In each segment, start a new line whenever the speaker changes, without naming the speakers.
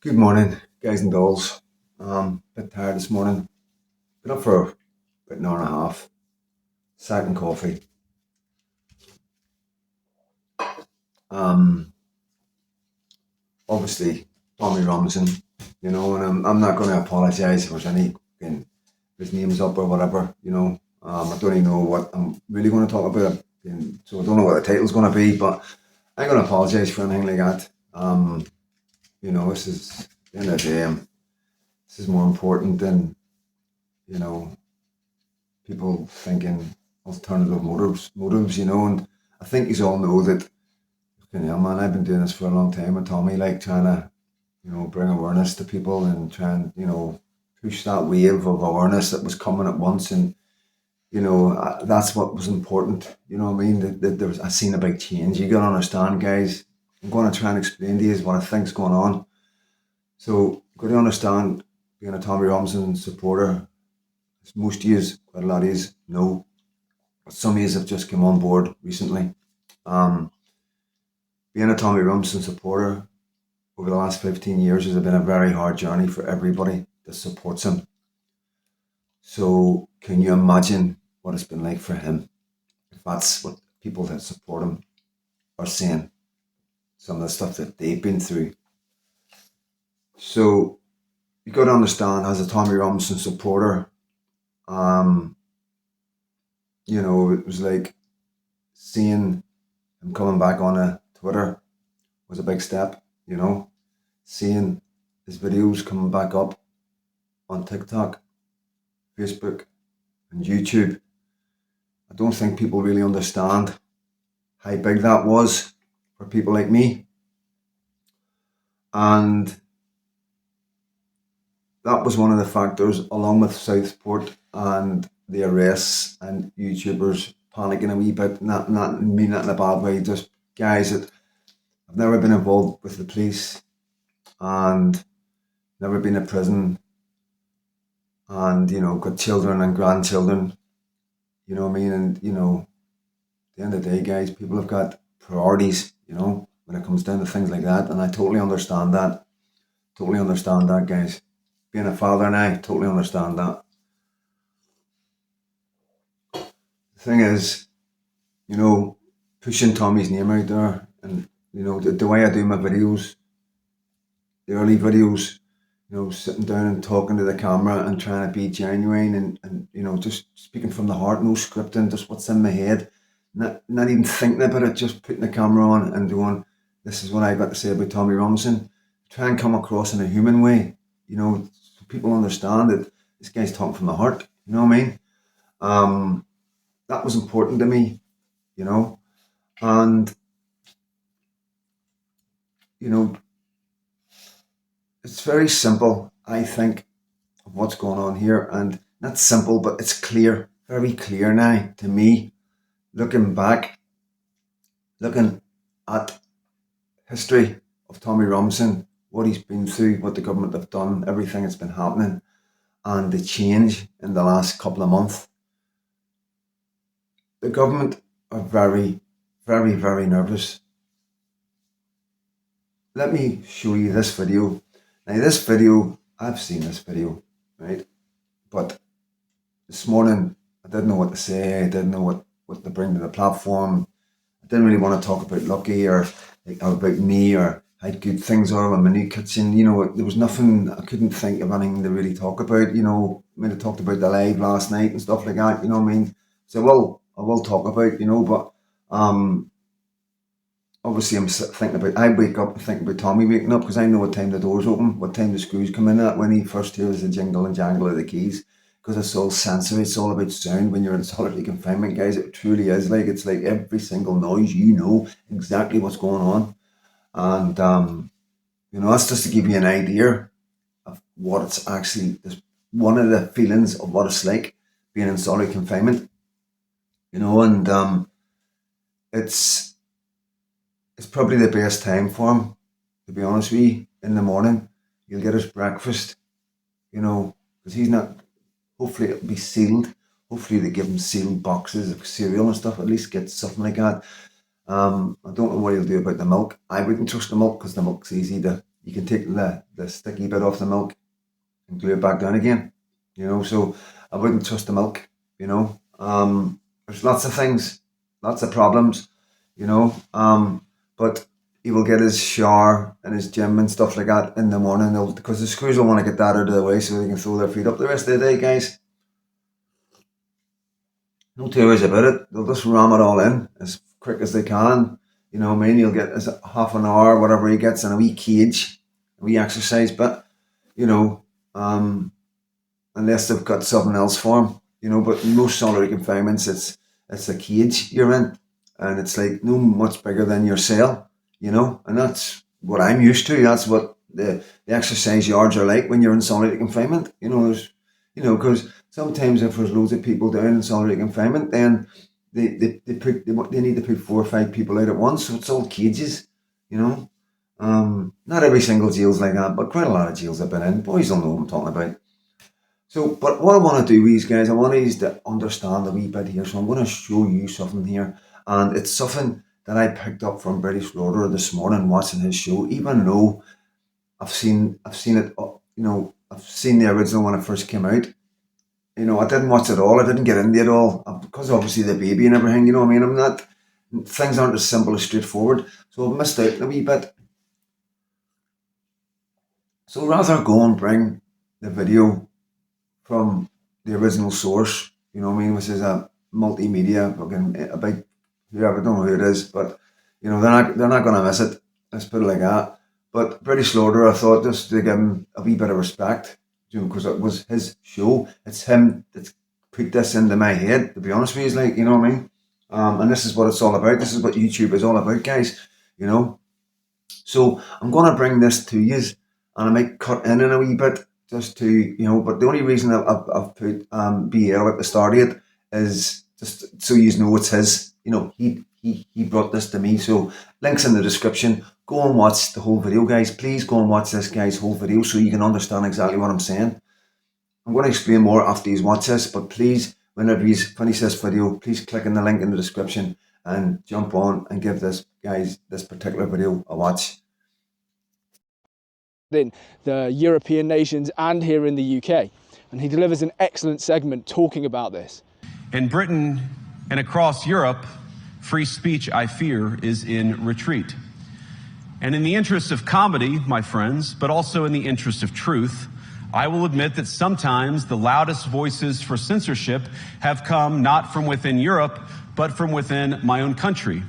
Good morning, guys and dolls. Bit tired this morning. Been up for about an hour and a half. Second coffee. Um, Obviously, Tommy Robinson, and I'm not going to apologise if there's any fucking his name's up or whatever, I don't even know what I'm really going to talk about. So I don't know what the title's going to be, but I ain't going to apologise for anything like that. This is, at the end of the day, this is more important than, you know, people thinking alternative motives, and I think you all know that, man, I've been doing this for a long time with Tommy, like trying to, bring awareness to people and try and, push that wave of awareness that was coming at once. And, that's what was important, you know what I mean? That there was, I seen a big change. You gotta understand, guys. I'm going to try and explain to you what I think's going on. So, got to understand, being a Tommy Robinson supporter, as most of you, quite a lot of you know, some of you have just come on board recently. Um, Being a Tommy Robinson supporter over the last 15 years has been a very hard journey for everybody that supports him. So, can you imagine what it's been like for him? If that's what people that support him are saying, some of the stuff that they've been through. So, you got to understand, as a Tommy Robinson supporter, um, it was like seeing him coming back on a Twitter was a big step, seeing his videos coming back up on TikTok, Facebook, and YouTube. I don't think people really understand how big that was for people like me. And that was one of the factors, along with Southport and the arrests and YouTubers panicking a wee bit, not mean that in a bad way, just guys that have never been involved with the police and never been in prison and, got children and grandchildren, you know what I mean? And, at the end of the day, guys, people have got priorities, when it comes down to things like that. And I totally understand that. Totally understand that, guys. Being a father and I totally understand that. The thing is, pushing Tommy's name out there and, the way I do my videos, the early videos, sitting down and talking to the camera and trying to be genuine and just speaking from the heart, no scripting, just what's in my head, not even thinking about it, just putting the camera on and doing, this is what I got to say about Tommy Robinson. Try and come across in a human way, so people understand that this guy's talking from the heart, you know what I mean? That was important to me, and, you know, it's very simple, I think, of what's going on here. And not simple, but it's clear, very clear now to me, looking back, looking at history of Tommy Robinson, what he's been through, what the government have done, everything that's been happening, and the change in the last couple of months. The government are very, very, very nervous. Let me show you this video. Now, this video, I've seen this video, right? But this morning, I didn't know what to say. I didn't know what to bring to the platform. I didn't really want to talk about Lucky or about me or how good things are in my new kitchen. There was nothing, I couldn't think of anything to really talk about. I mean, I talked about the live last night and stuff like that, you know what I mean? So, well, I will talk about, but obviously thinking about, I wake up and think about Tommy waking up because I know what time the doors open, what time the screws come in at when he first hears the jingle and jangle of the keys. Because it's all sensory, it's all about sound when you're in solitary confinement, guys. It truly is like, it's like every single noise, exactly what's going on. And, that's just to give you an idea of what it's actually, one of the feelings of what it's like being in solitary confinement, and it's probably the best time for him, to be honest with you. In the morning, you'll get his breakfast, because he's not, hopefully it'll be sealed. Hopefully they give him sealed boxes of cereal and stuff, at least get something like that. I don't know what he'll do about the milk. I wouldn't trust the milk because the milk's easy to you can take the sticky bit off the milk and glue it back down again. So I wouldn't trust the milk. There's lots of things, lots of problems. But he will get his shower and his gym and stuff like that in the morning, because the screws will want to get that out of the way so they can throw their feet up the rest of the day, guys. No two ways about it. They'll just ram it all in as quick as they can. He'll get his half an hour, whatever he gets, in a wee cage, a wee exercise bit, unless they've got something else for him. But in most solitary confinements, it's a cage you're in, and it's like no much bigger than your cell, and that's what I'm used to. That's what the exercise yards are like when you're in solitary confinement. Because sometimes if there's loads of people down in solitary confinement, then they need to put 4 or 5 people out at once, so it's all cages. Not every single jail's like that, but quite a lot of jails I've been in. Boys will know what I'm talking about. So, but what I want to do, these guys, I want you to understand a wee bit here. So I'm going to show you something here, and it's something that I picked up from British Lauder this morning watching his show. Even though I've seen it, I've seen the original when it first came out. I didn't watch it all. I didn't get into it all because obviously the baby and everything. You know what I mean? Things aren't as simple as straightforward. So I've missed out a wee bit. So rather go and bring the video from the original source, which is a multimedia fucking a big whoever, I don't know who it is, but they're not going to miss it. Let's put it like that. But British Lauder, I thought, just to give him a wee bit of respect, because it was his show. It's him that's put this into my head. To be honest with you, you know what I mean. And this is what it's all about. This is what YouTube is all about, guys. So I'm going to bring this to you, and I might cut in a wee bit just to, but the only reason I've put BL at the start of it is just so you know it's his. He brought this to me. So links in the description. Go and watch the whole video, guys. Please go and watch this guy's whole video so you can understand exactly what I'm saying. I'm going to explain more after you watch this, but please, whenever you finish this video, please click on the link in the description and jump on and give this particular video a watch.
In the European nations and here in the UK, and he delivers an excellent segment talking about this.
In Britain and across Europe, free speech, I fear, is in retreat. And in the interest of comedy, my friends, but also in the interest of truth, I will admit that sometimes the loudest voices for censorship have come not from within Europe, but from within my own country,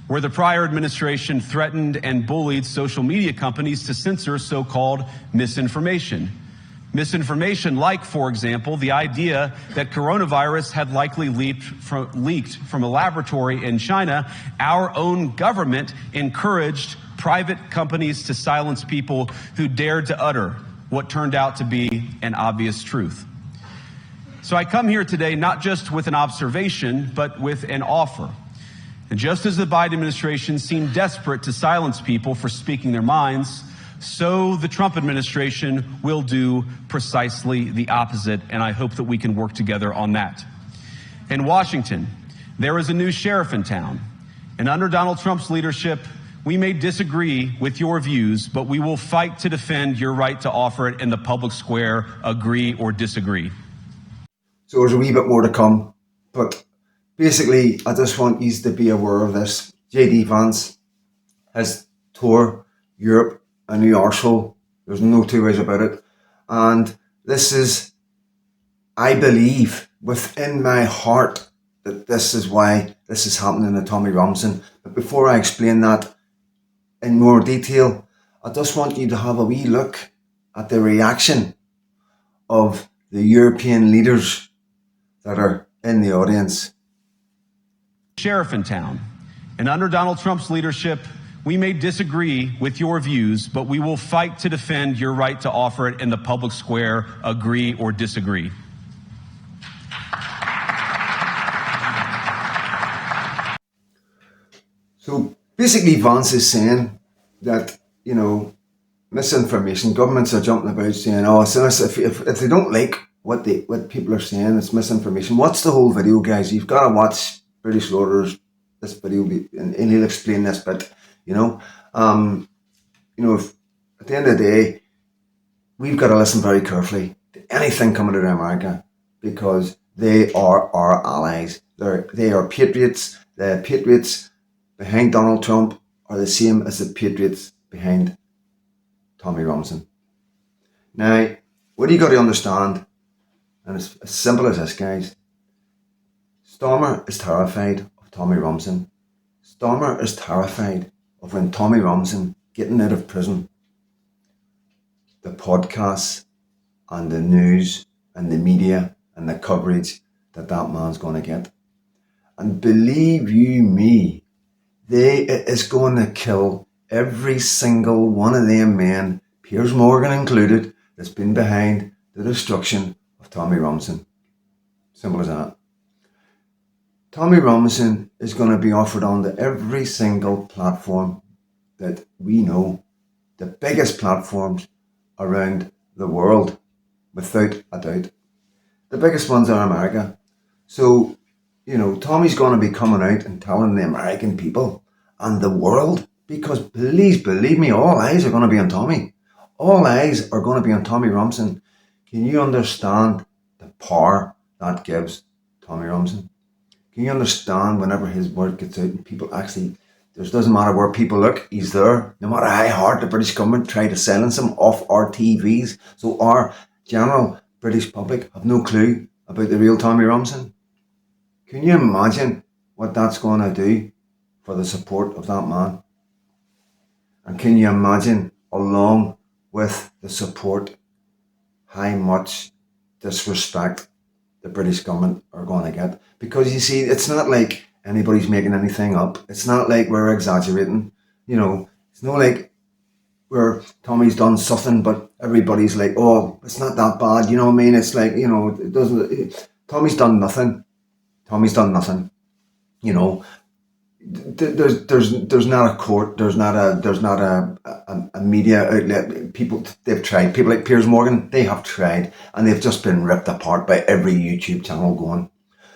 where the prior administration threatened and bullied social media companies to censor so-called misinformation. Misinformation like, for example, the idea that coronavirus had likely leaked from a laboratory in China. Our own government encouraged private companies to silence people who dared to utter what turned out to be an obvious truth. So I come here today not just with an observation, but with an offer. And just as the Biden administration seemed desperate to silence people for speaking their minds, so the Trump administration will do precisely the opposite, and I hope that we can work together on that. In Washington, there is a new sheriff in town, and under Donald Trump's leadership, we may disagree with your views, but we will fight to defend your right to offer it in the public square, agree or disagree.
So there's a wee bit more to come, but basically, I just want you to be aware of this. JD Vance has toured Europe a new arsehole. There's no two ways about it. And this is, I believe, within my heart, that this is why this is happening to Tommy Robinson. But before I explain that in more detail, I just want you to have a wee look at the reaction of the European leaders that are in the audience.
Sheriff in town, and under Donald Trump's leadership, we may disagree with your views, but we will fight to defend your right to offer it in the public square, agree or disagree.
So basically, Vance is saying that, misinformation, governments are jumping about saying, oh, so if they don't like what people are saying, it's misinformation. Watch the whole video, guys. You've got to watch British Lauder's this video, and he'll explain this bit. If the end of the day, we've got to listen very carefully to anything coming out of America, because they are our allies. They are patriots. The patriots behind Donald Trump are the same as the patriots behind Tommy Robinson. Now, what you got to understand, and it's as simple as this, guys. Stormer is terrified of Tommy Robinson. Stormer is terrified of when Tommy Robinson getting out of prison, the podcasts and the news and the media and the coverage that man's going to get. And believe you me, it is going to kill every single one of them men, Piers Morgan included, that's been behind the destruction of Tommy Robinson. Simple as that. Tommy Robinson is going to be offered onto every single platform that we know, the biggest platforms around the world, without a doubt. The biggest ones are America. So, Tommy's going to be coming out and telling the American people and the world, because please believe me, all eyes are going to be on Tommy. All eyes are going to be on Tommy Robinson. Can you understand the power that gives Tommy Robinson? Can you understand whenever his word gets out and people actually, it doesn't matter where people look, he's there. No matter how hard the British government try to silence him off our TVs, so our general British public have no clue about the real Tommy Robinson. Can you imagine what that's going to do for the support of that man? And can you imagine, along with the support, how much disrespect the British government are going to get? Because you see, it's not like anybody's making anything up. It's not like we're exaggerating. It's not like where Tommy's done something, but everybody's like, oh, it's not that bad. You know what I mean? It's like, it doesn't. Tommy's done nothing. Tommy's done nothing. There's not a court. There's not a media outlet. They've tried. People like Piers Morgan, they have tried, and they've just been ripped apart by every YouTube channel going.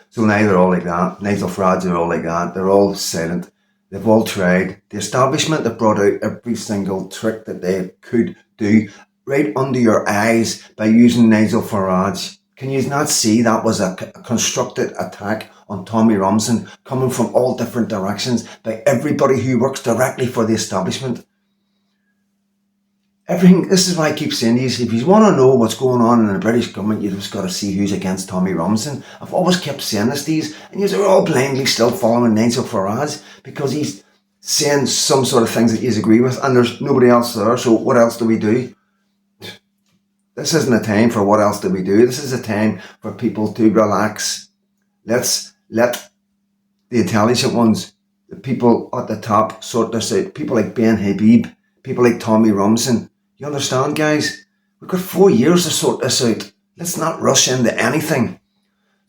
So now they're all like that. Nigel Farage are all like that. They're all silent. They've all tried. The establishment have brought out every single trick that they could do right under your eyes by using Nigel Farage. Can you not see that was a constructed attack on Tommy Robinson coming from all different directions by everybody who works directly for the establishment? Everything. This is why I keep saying these. If you want to know what's going on in the British government, you've just got to see who's against Tommy Robinson. I've always kept saying this, and you're all blindly still following Nigel Farage because he's saying some sort of things that you agree with, and there's nobody else there. So what else do we do? This isn't a time for what else do we do. This is a time for people to relax. Let's let the intelligent ones, the people at the top, sort this out. People like Ben Habib, people like Tommy Robinson. You understand, guys? We've got 4 years to sort this out. Let's not rush into anything.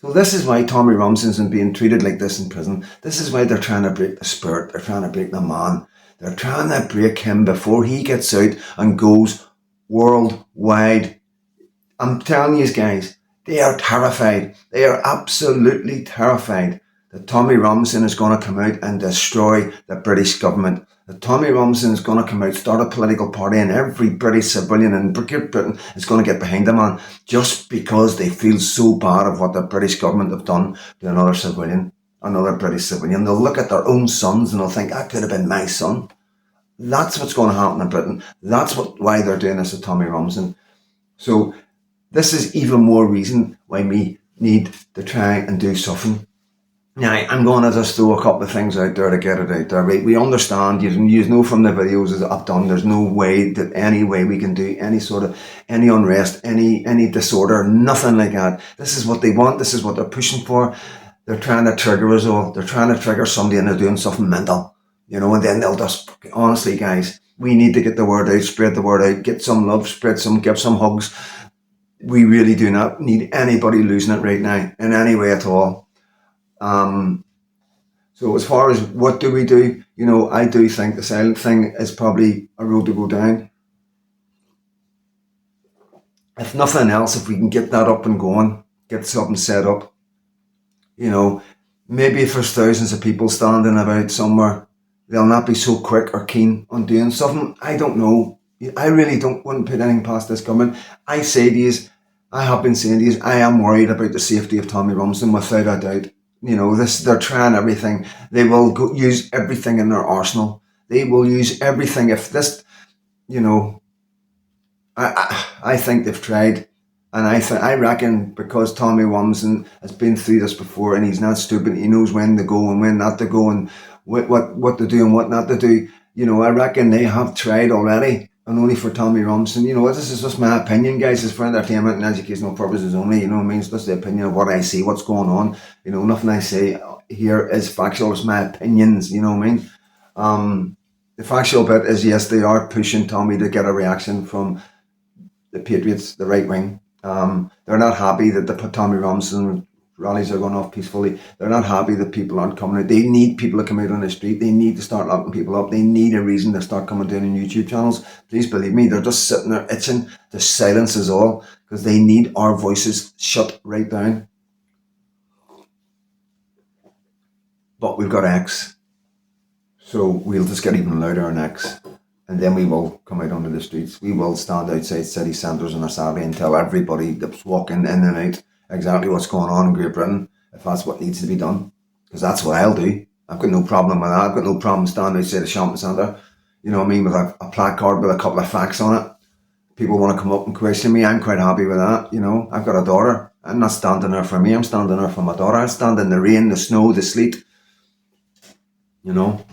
So this is why Tommy Robinson's being treated like this in prison. This is why they're trying to break the spirit. They're trying to break the man. They're trying to break him before he gets out and goes worldwide. I'm telling you guys, they are terrified. They are absolutely terrified that Tommy Robinson is going to come out and destroy the British government. That Tommy Robinson is going to come out, start a political party, and every British civilian in Great Britain is going to get behind the man just because they feel so bad of what the British government have done to another civilian, another British civilian. They'll look at their own sons and they'll think, that could have been my son. That's what's going to happen in Britain. That's why they're doing this to Tommy Robinson. So this is even more reason why we need to try and do something. Now, I'm going to just throw a couple of things out there to get it out there. Right? We understand, you know from the videos that I've done, there's no way that any way we can do any unrest, any disorder, nothing like that. This is what they want. This is what they're pushing for. They're trying to trigger us all. They're trying to trigger somebody and they're doing something mental, and then they'll just, honestly, guys, we need to get the word out, spread the word out, get some love, give some hugs. We really do not need anybody losing it right now in any way at all. So as far as what do we do, I do think the silent thing is probably a road to go down. If nothing else, if we can get that up and going, get something set up, maybe if there's thousands of people standing about somewhere, they'll not be so quick or keen on doing something. I don't know. I really wouldn't put anything past this government. I say to you, I have been saying to you, I am worried about the safety of Tommy Robinson without a doubt. You know, they're trying everything. They will use everything in their arsenal. They will use everything. If this, you know, I think they've tried, and I reckon because Tommy Robinson has been through this before, and he's not stupid. He knows when to go and when not to go, and what to do and what not to do. You know, I reckon they have tried already, and only for Tommy Robinson. You know, this is just my opinion, guys. It's for entertainment and educational purposes only. You know what I mean? It's just the opinion of what I see, what's going on. You know, nothing I say here is factual. It's my opinions. You know what I mean? The factual bit is yes, they are pushing Tommy to get a reaction from the Patriots, the right wing. They're not happy that the Tommy Robinson rallies are going off peacefully. They're not happy that people aren't coming out. They need people to come out on the street. They need to start locking people up. They need a reason to start coming down on YouTube channels. Please believe me, they're just sitting there itching to silence us all because they need our voices shut right down. But we've got X, so we'll just get even louder on X. And then we will come out onto the streets. We will stand outside city centres on a Saturday and tell everybody that's walking in and out exactly what's going on in Great Britain, if that's what needs to be done. Because that's what I'll do. I've got no problem with that. I've got no problem standing outside a shopping centre, you know what I mean, with a placard with a couple of facts on it. People want to come up and question me. I'm quite happy with that, you know. I've got a daughter. I'm not standing there for me. I'm standing there for my daughter. I stand in the rain, the snow, the sleet, you know.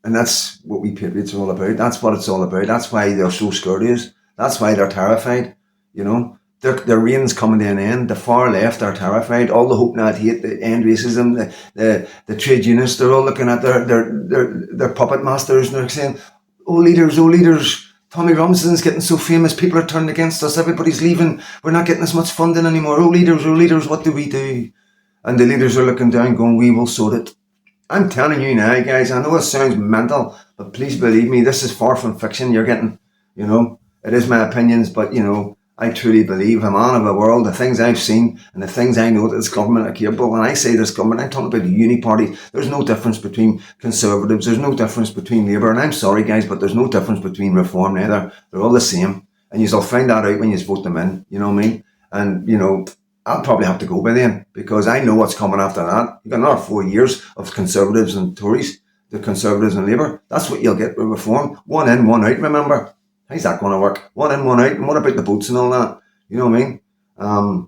And that's what we Patriots are all about. That's what it's all about. That's why they're so scared of us. That's why they're terrified. You know, their reign's coming to an end. The far left are terrified. All the hope, not hate, the end racism, the trade unionists, they're all looking at their puppet masters and they're saying, oh leaders, Tommy Robinson's getting so famous, people are turning against us, everybody's leaving, we're not getting as much funding anymore. Oh leaders, what do we do? And the leaders are looking down going, we will sort it. I'm telling you now, guys, I know it sounds mental, but please believe me, this is far from fiction you're getting, you know. It is my opinions, but, you know, I truly believe, a man of the world, the things I've seen and the things I know that this government are capable. When I say this government, I'm talking about the uni party. There's no difference between Conservatives. There's no difference between Labour. And I'm sorry, guys, but there's no difference between Reform either. They're all the same. And you'll find that out when you vote them in, you know what I mean? And, you know, I'll probably have to go by then because I know what's coming after that. You've got another 4 years of Conservatives and Tories, the Conservatives and Labour. That's what you'll get with Reform. One in, one out, remember. How's that going to work? One in, one out. And what about the votes and all that? You know what I mean?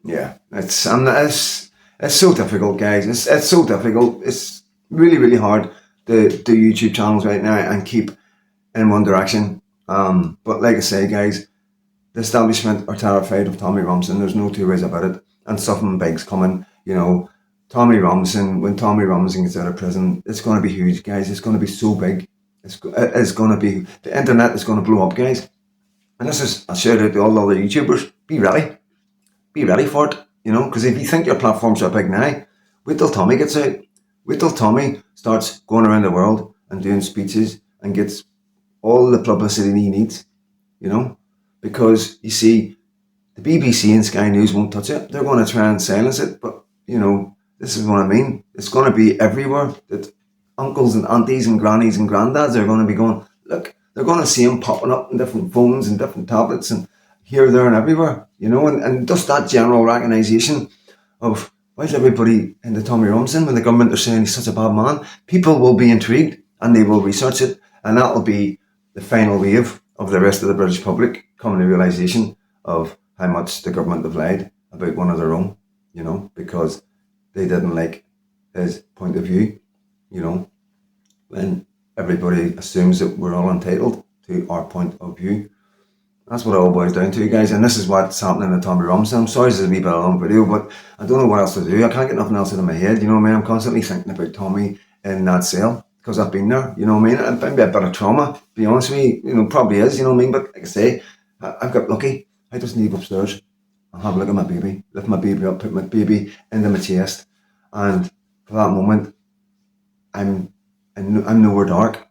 Yeah, it's so difficult, guys. It's so difficult. It's really, really hard to do YouTube channels right now and keep in one direction. But like I say, guys, the establishment are terrified of Tommy Robinson. There's no two ways about it. And something big's coming. You know, Tommy Robinson, when Tommy Robinson gets out of prison, it's going to be huge, guys. It's going to be so big. It's going to be, the internet is going to blow up, guys. And this is a shout out to all the other YouTubers. Be ready. Be ready for it. You know, because if you think your platforms are big now, wait till Tommy gets out. Wait till Tommy starts going around the world and doing speeches and gets all the publicity he needs, you know. Because, you see, the BBC and Sky News won't touch it. They're going to try and silence it. But, you know, this is what I mean. It's going to be everywhere. That uncles and aunties and grannies and granddads are going to be going, look, they're going to see him popping up in different phones and different tablets and here, there and everywhere. You know, and just that general recognition of, why is everybody into Tommy Robinson when the government are saying he's such a bad man? People will be intrigued and they will research it. And that will be the final wave of the rest of the British public coming to realisation of how much the government have lied about one of their own, you know, because they didn't like his point of view, you know, when everybody assumes that we're all entitled to our point of view. That's what it all boils down to, guys, and this is what's happening to Tommy Robinson. I'm sorry this is a wee bit of a long video, but I don't know what else to do. I can't get nothing else out of my head, you know what I mean? I'm constantly thinking about Tommy in that cell, because I've been there, you know what I mean? It might be a bit of trauma, to be honest with you, you know, probably is, you know what I mean? But like I say, I've got lucky. I just need to go upstairs and have a look at my baby, lift my baby up, put my baby into my chest, and for that moment, I'm nowhere dark,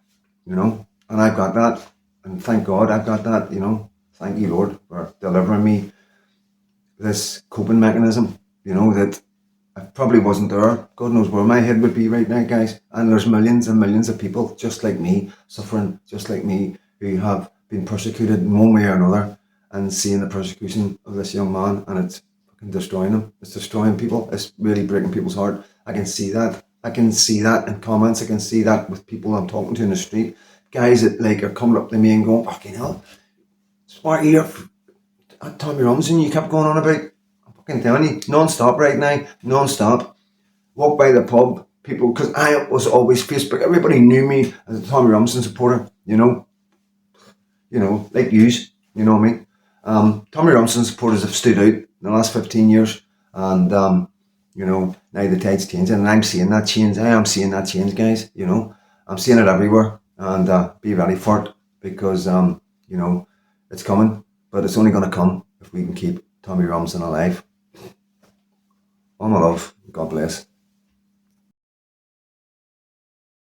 you know, and I've got that, and thank God I've got that, you know. Thank you, Lord, for delivering me this coping mechanism, you know, that I probably wasn't there. God knows where my head would be right now, guys. And there's millions and millions of people just like me, suffering just like me, who have been persecuted in one way or another, and seeing the persecution of this young man, and it's fucking destroying them. It's destroying people. It's really breaking people's heart. I can see that. I can see that in comments. I can see that with people I'm talking to in the street. Guys that like are coming up to me and going, fucking hell, Sparky, you're Tommy Robinson, you kept going on about. I'm fucking telling you, non-stop right now, non-stop. Walk by the pub, people, because I was always Facebook. Everybody knew me as a Tommy Robinson supporter, you know, like yous, you know what I mean. Tommy Robinson supporters have stood out in the last 15 years, and now the tide's changing, and I'm seeing that change. I am seeing that change, guys. I'm seeing it everywhere, and be ready for it, because it's coming, but it's only going to come if we can keep Tommy Robinson alive. All my love. God bless.